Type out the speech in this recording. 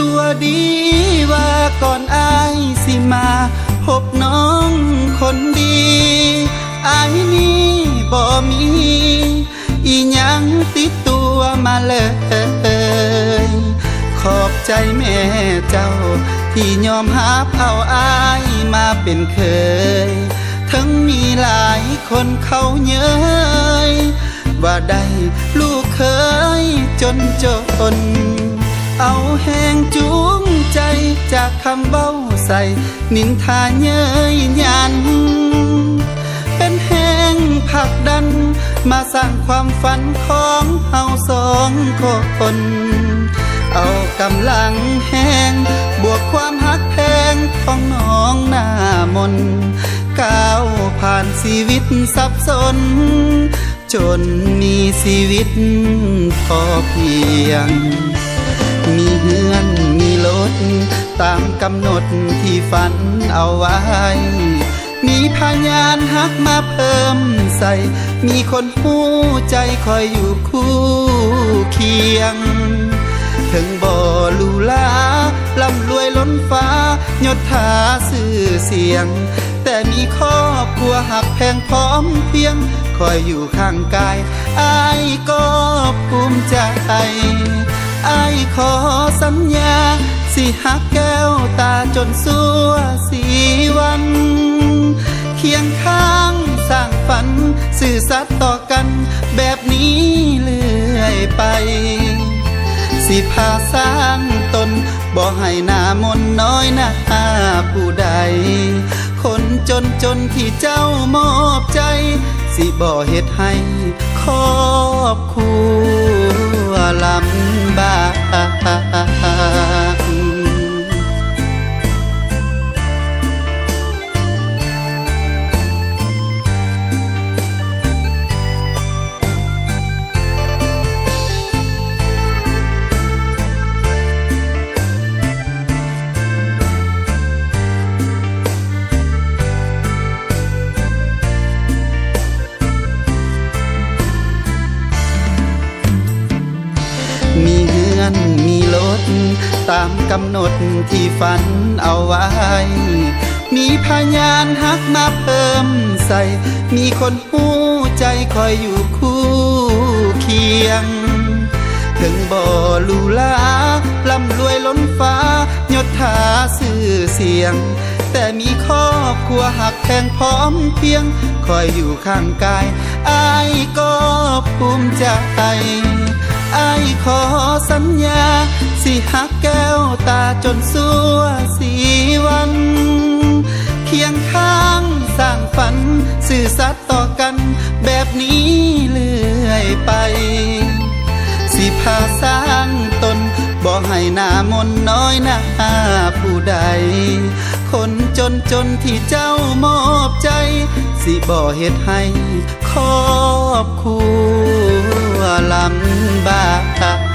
ตัวดีว่าก่อนอายสิมาพบน้องคนดีอายนี้บ่มีอีหยังติดตัวมาเลยขอบใจแม่เจ้าที่ยอมหาเอาอายมาเป็นเคยทั้งมีหลายคนเขาเย้ยว่าได้ลูกเคยจนเอาแหงจูงใจจากคำเบ้าใส่นินทาเย้ยยันเป็นแหงผลักดันมาสร้างความฝันของเฮาสองคนเอากำลังแหงบวกความหักแพงของน้องหน้ามนก้าวผ่านชีวิตสับสนจนมีชีวิตพอเพียงมีเฮือนมีรถตามกำหนดที่ฝันเอาไว้มีพยานฮักมาเพิ่มใส่มีคนหูใจคอยอยู่คู่เคียงถึงบ่หรูหราร่ำรวยล้นฟ้ายศถาชื่อเสียงแต่มีครอบครัวหักแพงพร้อมเพียงคอยอยู่ข้างกายอายก็ภูมิใจอายขอสัญญาสิหักแก้วตาจนสัวสีวันเคียงข้างสร้างฝันสื่อสัตย์ต่อกันแบบนี้เรื่อยไปสิพาสร้างตนบ่ให้หน้ามนน้อยหน้าผู้ใดคนจนที่เจ้ามอบใจสิบ่เฮ็ดให้ครอบครัวลำบากมีเฮือนมีรถตามกำหนดที่ฝันเอาไว้มีพยานฮักมาเพิ่มใส่มีคนหูใจคอยอยู่คู่เคียงถึงบ่หรูหราร่ำรวยล้นฟ้ายศถาชื่อเสียงแต่มีครอบครัวหักแพงพร้อมเพียงคอยอยู่ข้างกายอายก็ภูมิใจอายขอสัญญาสิหักแก้วตาจนสัวสีวันเคียงข้างสร้างฝันสื่อสัตย์ต่อกันแบบนี้เรื่อยไปสิพาสร้างตนบ่ให้หน้ามนน้อยหน้าผู้ใดคนจนที่เจ้ามอบใจสิบ่เฮ็ดให้ครอบครัวลำบาก